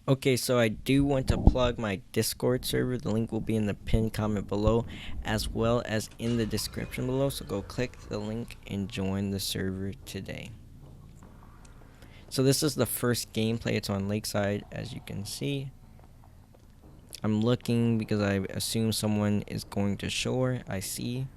Okay, so I do want to plug my Discord server. The link will be in the pinned comment below, as well as in the description below. So go click the link and join the server today. So this is the first gameplay. It's on Lakeside, as you can see. I'm looking because I assume someone is going to shore. I see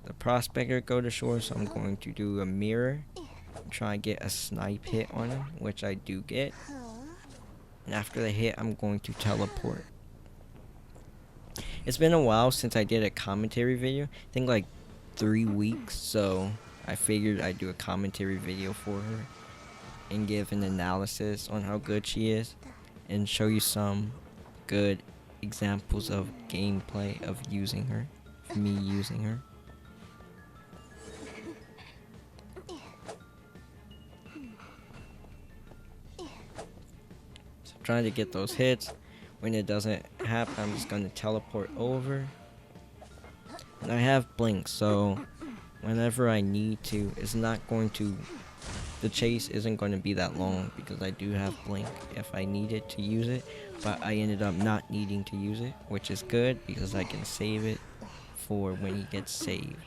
the prospector go to shore, so I'm going to do a mirror. Try and get a snipe hit on him, which I do get. And after the hit, I'm going to teleport. It's been a while since I did a commentary video. I think like 3 weeks, so I figured I'd do a commentary video for her and give an analysis on how good she is and show you some good examples of gameplay of using her, me using her. So trying to get those hits. When it doesn't happen, I'm just going to teleport over. And I have blink, so whenever I need to, it's not going to, the chase isn't going to be that long because I do have blink if I needed to use it, but I ended up not needing to use it, which is good because I can save it for when he gets saved.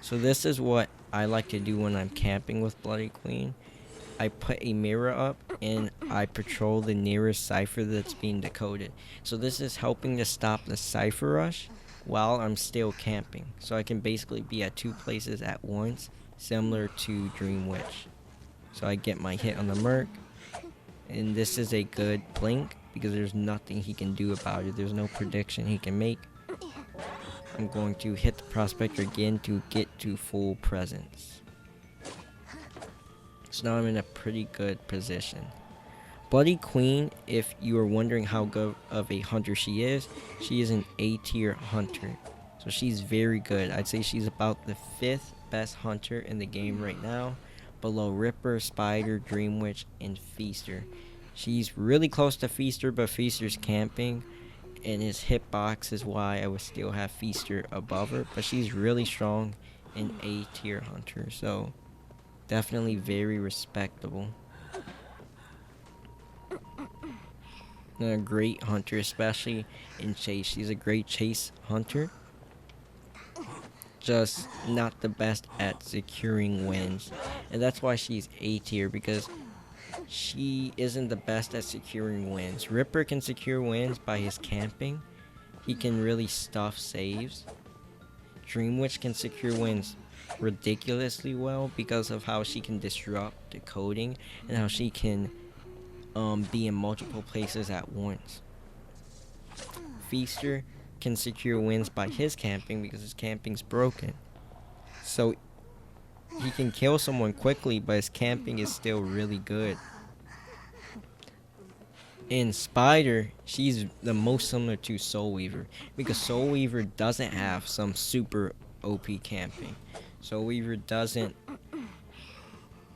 So this is what I like to do when I'm camping with Bloody Queen. I put a mirror up and I patrol the nearest cipher that's being decoded. So this is helping to stop the cipher rush while I'm still camping. So I can basically be at 2 places at once, similar to Dream Witch. So I get my hit on the Merc, and this is a good blink because there's nothing he can do about it. There's no prediction he can make. I'm going to hit the prospector again to get to full presence. So now I'm in a pretty good position. Bloody Queen, if you are wondering how good of a hunter she is an A tier hunter. So she's very good. I'd say she's about the 5th best hunter in the game right now, below Ripper, Spider, Dream Witch, and Feaster. She's really close to Feaster, but Feaster's camping, and his hitbox is why I would still have Feaster above her. But she's really strong and A tier hunter, so definitely very respectable. And a great hunter, especially in chase. She's a great chase hunter. Just not the best at securing wins. And that's why she's A tier, because she isn't the best at securing wins. Ripper can secure wins by his camping. He can really stuff saves. Dream Witch can secure wins ridiculously well because of how she can disrupt decoding and how she can be in multiple places at once. Feaster can secure wins by his camping because his camping's broken. So he can kill someone quickly, but his camping is still really good. In Spider, she's the most similar to Soul Weaver because Soul Weaver doesn't have some super OP camping. Soul Weaver doesn't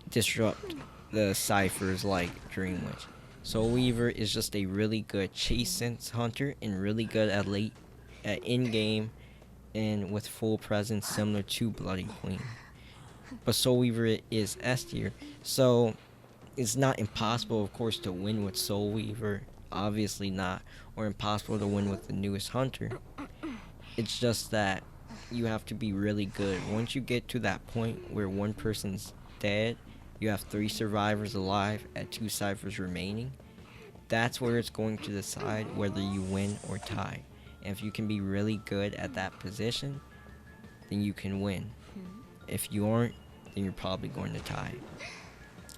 disrupt the ciphers like Dream Witch. Soul Weaver is just a really good chase sense hunter and really good at in-game and with full presence, similar to Bloody Queen. But Soul Weaver is S tier, so it's not impossible, of course, to win with Soul Weaver. Obviously not, or impossible to win with the newest hunter. It's just that you have to be really good. Once you get to that point where one person's dead, you have 3 survivors alive at 2 ciphers remaining, that's where it's going to decide whether you win or tie. And if you can be really good at that position, then you can win. If you aren't, then you're probably going to tie.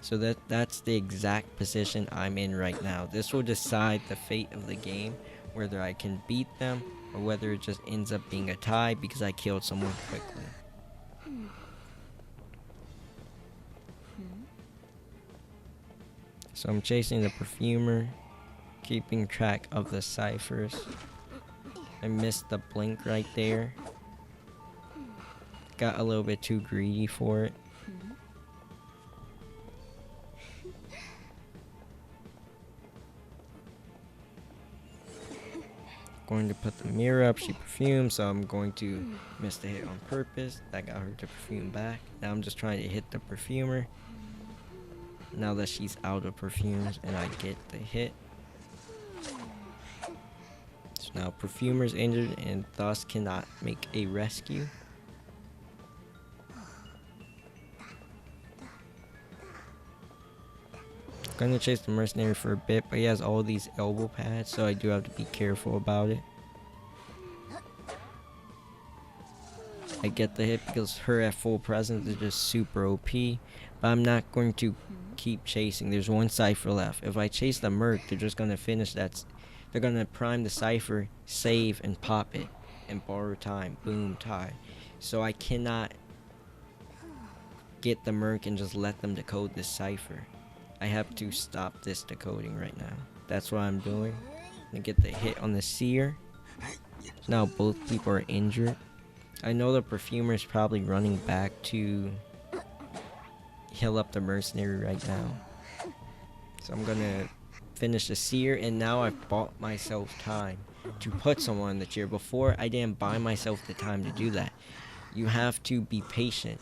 So that's the exact position I'm in right now. This will decide the fate of the game, whether I can beat them or whether it just ends up being a tie because I killed someone quickly. So I'm chasing the perfumer, keeping track of the ciphers. I missed the blink right there. Got a little bit too greedy for it. Going to put the mirror up. She perfumed, so I'm going to miss the hit on purpose. That got her to perfume back. Now I'm just trying to hit the perfumer. now that she's out of perfumes, and I get the hit. So now Perfumer's injured and thus cannot make a rescue. I'm gonna chase the mercenary for a bit, but he has all these elbow pads, so I do have to be careful about it. I get the hit because her at full presence is just super OP, but I'm not going to keep chasing. There's one cipher left. If I chase the merc, they're just gonna finish that. They're gonna prime the cipher, save, and pop it, and borrow time. Boom, tie. So I cannot get the merc and just let them decode this cipher. I have to stop this decoding right now. That's what I'm doing. I get the hit on the seer. So now both people are injured. I know the perfumer is probably running back to heal up the mercenary right now. So I'm gonna finish the seer, and now I've bought myself time to put someone in the chair. Before, I didn't buy myself the time to do that. You have to be patient.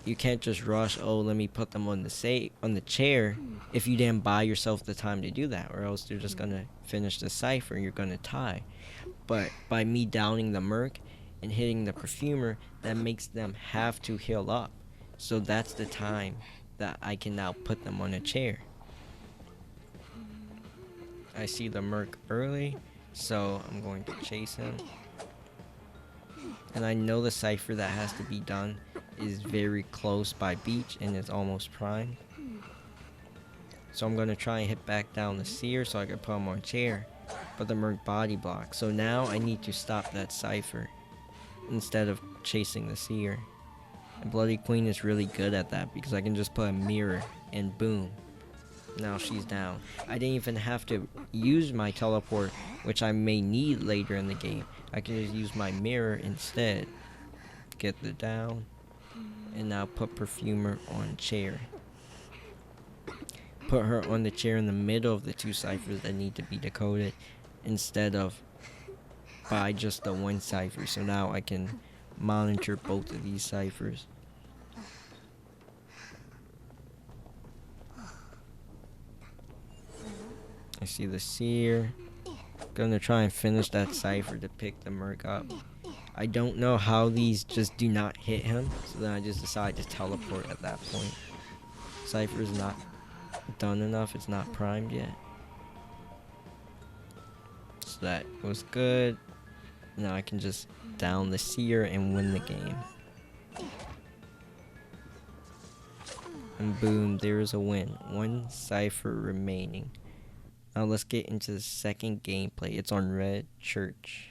You can't just rush, oh, let me put them on the chair, if you didn't buy yourself the time to do that, or else they're just gonna finish the cipher and you're gonna tie. But by me downing the merc and hitting the perfumer, that makes them have to heal up. So that's the time that I can now put them on a chair. I see the merc early, so I'm going to chase him. And I know the cipher that has to be done is very close by beach and it's almost primed. So I'm going to try and hit back down the seer so I can put him on chair. But the merc body block. So now I need to stop that cipher instead of chasing the seer. And Bloody Queen is really good at that because I can just put a mirror and boom. Now she's down. I didn't even have to use my teleport, which I may need later in the game. I can just use my mirror instead. Get the down. And now put Perfumer on chair. Put her on the chair in the middle of the two ciphers that need to be decoded instead of by just the one cipher. So now I can monitor both of these ciphers. I see the seer. Gonna try and finish that cipher to pick the merc up. I don't know how these just do not hit him, so then I just decide to teleport at that point. Cipher is not done enough, it's not primed yet. So that was good. Now I can just down the seer and win the game. And boom, there is a win. One cipher remaining. Now let's get into the second gameplay. It's on Red Church.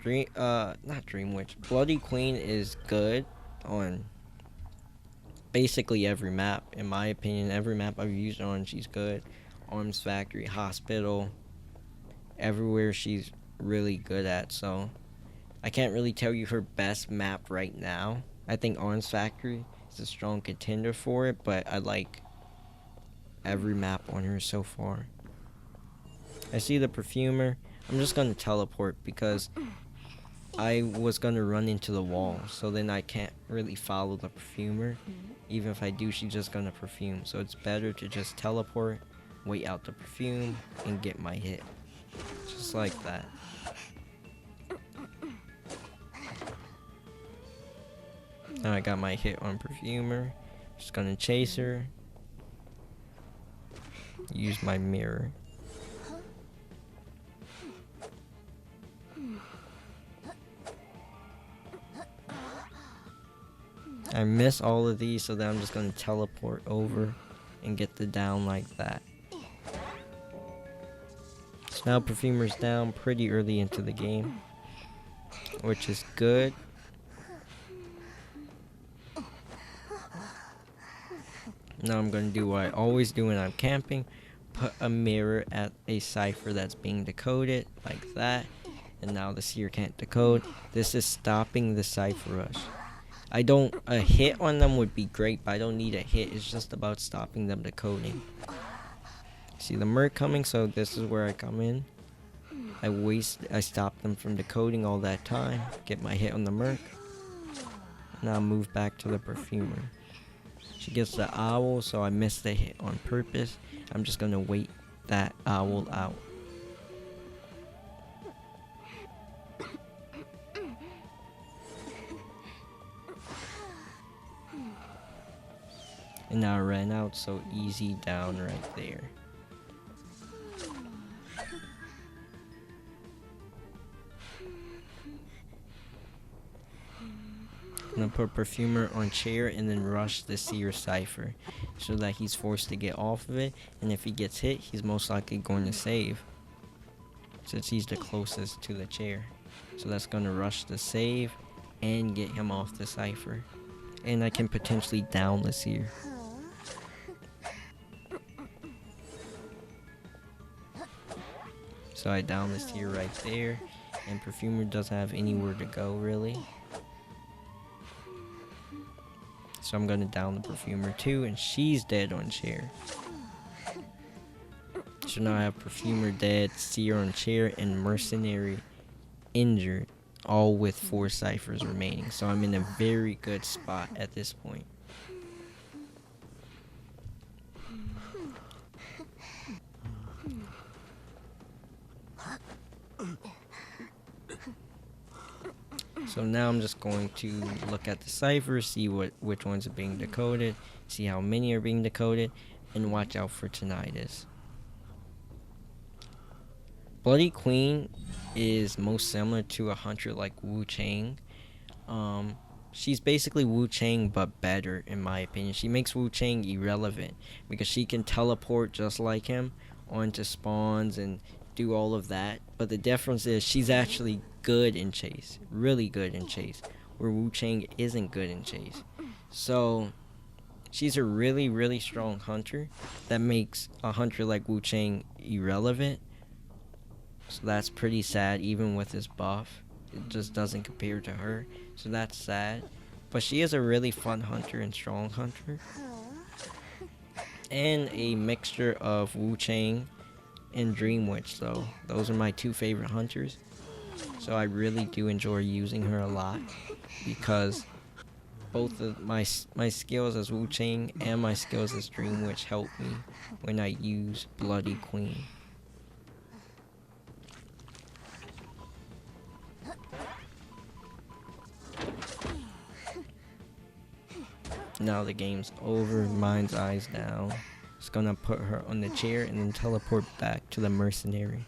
Not Dream Witch. Bloody Queen is good on basically every map. In my opinion, every map I've used on, she's good. Arms Factory, Hospital, everywhere she's really good at. So I can't really tell you her best map right now. I think Arms Factory is a strong contender for it, but I like every map on her so far. I see the Perfumer. I'm just gonna teleport because I was gonna run into the wall, so then I can't really follow the Perfumer. Even if I do, she's just gonna perfume. So it's better to just teleport, wait out the perfume, and get my hit. Just like that. Now I got my hit on Perfumer. Just gonna chase her. Use my mirror. I miss all of these, so then I'm just going to teleport over and get the down like that. So now Perfumer's down pretty early into the game, which is good. Now I'm going to do what I always do when I'm camping. Put a mirror at a cipher that's being decoded, like that. And now the seer can't decode. This is stopping the cipher rush. A hit on them would be great, but I don't need a hit. It's just about stopping them decoding. See the merc coming, so this is where I come in. I stop them from decoding all that time. Get my hit on the merc. Now move back to the Perfumer. She gets the owl, so I missed the hit on purpose. I'm just gonna wait that owl out. And now I ran out, so easy down right there. I'm gonna put Perfumer on chair and then rush the Seer Cypher so that he's forced to get off of it, and if he gets hit, he's most likely going to save since he's the closest to the chair. So that's gonna rush the save and get him off the Cypher. And I can potentially down the Seer. So I down the Seer right there, and Perfumer doesn't have anywhere to go really. So I'm gonna down the Perfumer too, and she's dead on chair. So now I have Perfumer dead, Seer on chair, and Mercenary injured, all with 4 ciphers remaining. So I'm in a very good spot at this point. So now I'm just going to look at the ciphers, see which ones are being decoded, see how many are being decoded, and watch out for tinnitus. Bloody Queen is most similar to a hunter like Wu Chang. She's basically Wu Chang but better in my opinion. She makes Wu Chang irrelevant because she can teleport just like him onto spawns and do all of that. But the difference is she's actually good in chase, really good in chase, where Wu Chang isn't good in chase. So she's a really, really strong hunter that makes a hunter like Wu Chang irrelevant. So that's pretty sad, even with his buff. It just doesn't compare to her. So that's sad. But she is a really fun hunter and strong hunter. And a mixture of Wu Chang and Dream Witch, so those are my 2 favorite hunters. So I really do enjoy using her a lot because both of my skills as Wu Chang and my skills as Dream Witch help me when I use Bloody Queen. Now the game's over, Mind's Eyes down. Just gonna put her on the chair and then teleport back to the Mercenary.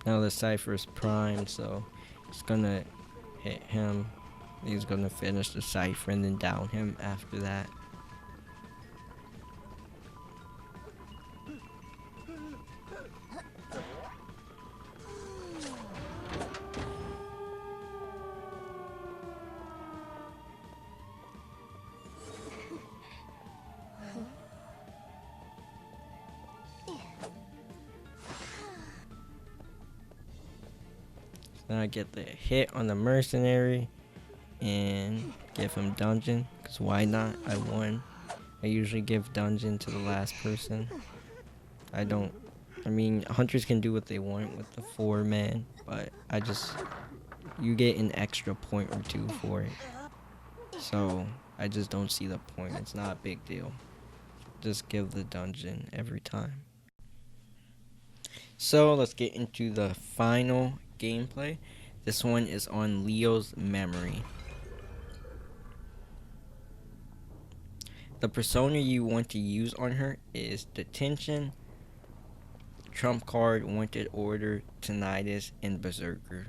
Now the Cypher's primed, so it's gonna hit him. He's gonna finish the Cypher and then down him after that. Then I get the hit on the Mercenary and give him dungeon, because why not? I won. I usually give dungeon to the last person. I mean, hunters can do what they want with the 4-man, but you get an extra point or 2 for it. So I just don't see the point. It's not a big deal. Just give the dungeon every time. So let's get into the final gameplay. This one is on Leo's memory. The persona you want to use on her is Detention, Trump Card, Wanted Order, Tinnitus, and Berserker.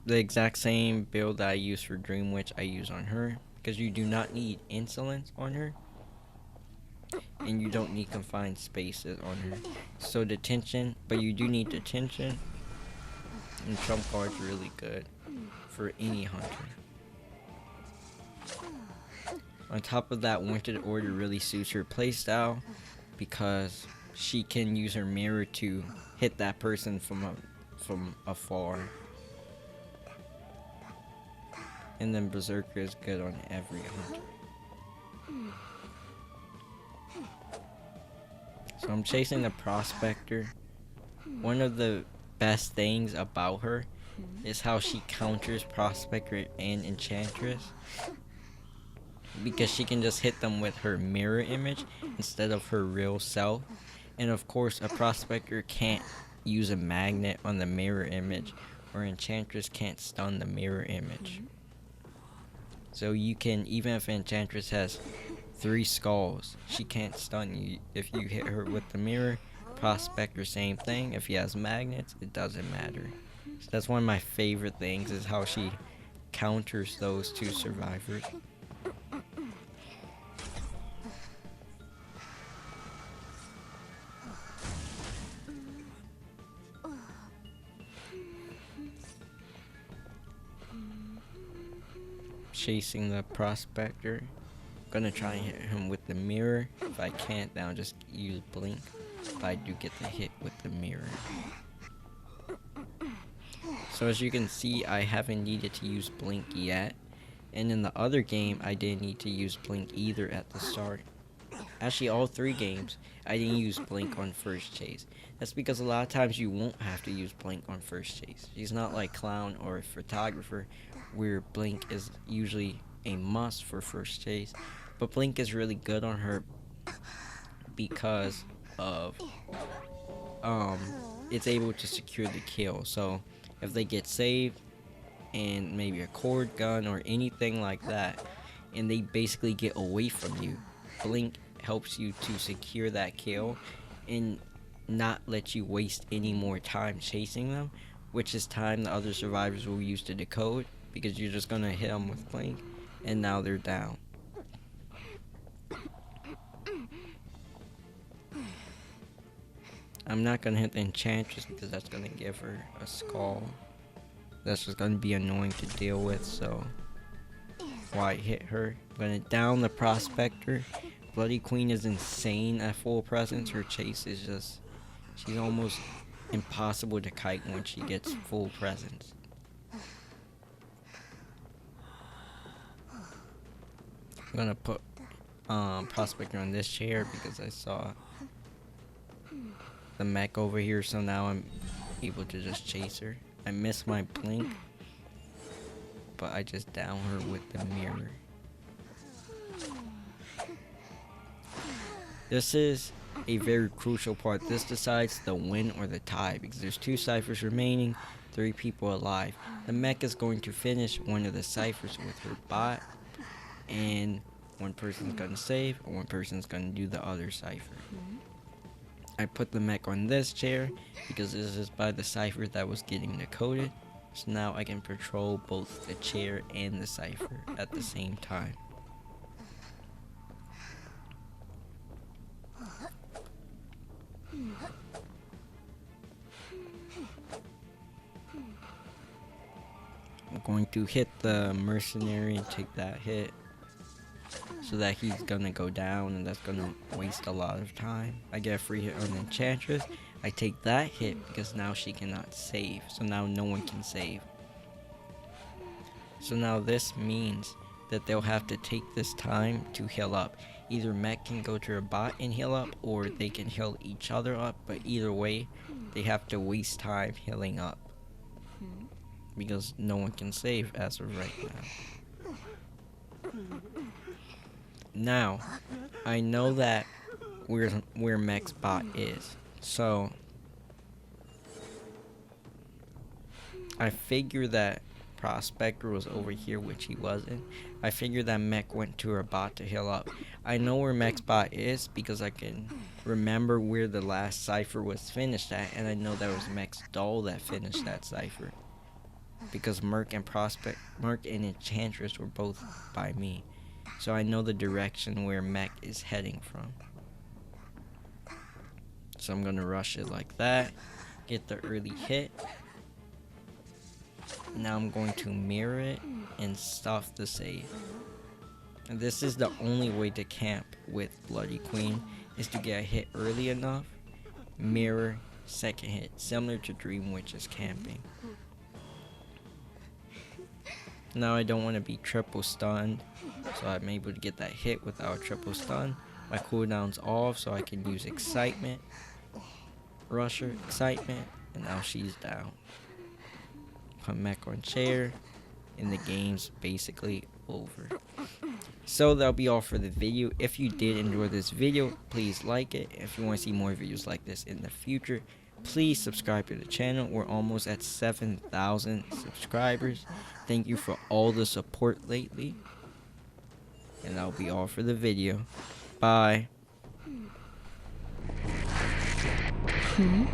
The exact same build that I use for Dream Witch I use on her, because you do not need Insolence on her, and you don't need Confined Spaces on her. So Detention, but you do need Detention, and Trump Card's really good for any hunter. On top of that, Wanted Order really suits her playstyle because she can use her mirror to hit that person from from afar. And then Berserker is good on every hunter. So I'm chasing the Prospector. One of the best things about her is how she counters Prospector and Enchantress. Because she can just hit them with her mirror image instead of her real self. And of course, a Prospector can't use a magnet on the mirror image, or Enchantress can't stun the mirror image. So you can, even if Enchantress has 3 skulls, she can't stun you if you hit her with the mirror. Prospector, same thing. If he has magnets, it doesn't matter. So that's one of my favorite things, is how she counters those 2 survivors. Chasing the Prospector. Gonna try and hit him with the mirror. If I can't, then I'll just use blink. If I do get the hit with the mirror. So as you can see, I haven't needed to use blink yet. And in the other game, I didn't need to use blink either at the start. Actually, all 3 games, I didn't use blink on first chase. That's because a lot of times you won't have to use blink on first chase. She's not like Clown or Photographer, where blink is usually a must for first chase. But blink is really good on her because of it's able to secure the kill. So if they get saved and maybe a cord gun or anything like that, and they basically get away from you, blink helps you to secure that kill and not let you waste any more time chasing them, which is time the other survivors will use to decode, because you're just gonna hit them with blink and now they're down. I'm not gonna hit the Enchantress because that's gonna give her a skull. That's just gonna be annoying to deal with, so why hit her? I'm gonna down the Prospector. Bloody Queen is insane at full presence. Her chase is just, she's almost impossible to kite when she gets full presence. I'm gonna put Prospector on this chair because I saw the mech over here, so now I'm able to just chase her. I missed my blink, but I just down her with the mirror. This is a very crucial part. This decides the win or the tie, because there's 2 ciphers remaining, 3 people alive. The mech is going to finish one of the ciphers with her bot, and one person's gonna save, and one person's gonna do the other cipher. I put the mech on this chair because this is by the cipher that was getting decoded. So now I can patrol both the chair and the cipher at the same time. I'm going to hit the mercenary and take that hit, so that he's gonna go down, and that's gonna waste a lot of time. I get a free hit on the Enchantress. I take that hit because now she cannot save, so now no one can save. So now this means that they'll have to take this time to heal up. Either mech can go to her bot and heal up, or they can heal each other up, but either way, they have to waste time healing up, because no one can save as of right now. Now, I know that where mech's bot is, so I figure that Prospector was over here, which he wasn't. I figured that mech went to her bot to heal up. I know where mech's bot is because I can remember where the last cipher was finished at, and I know that was mech's doll that finished that cipher, because Merc and Enchantress were both by me. So I know the direction where mech is heading from. So I'm gonna rush it like that, get the early hit. Now I'm going to mirror it and stuff the save. And this is the only way to camp with Bloody Queen, is to get a hit early enough, mirror, second hit, similar to Dream Witch's camping. Now I don't want to be triple stunned, so I'm able to get that hit without triple stun. My cooldown's off, so I can use excitement, rusher, excitement, and now she's down. Come back on chair, and the game's basically over. So that'll be all for the video. If you did enjoy this video, please like it. If you want to see more videos like this in the future, please subscribe to the channel. We're almost at 7,000 subscribers. Thank you for all the support lately. And that'll be all for the video. Bye. Hmm?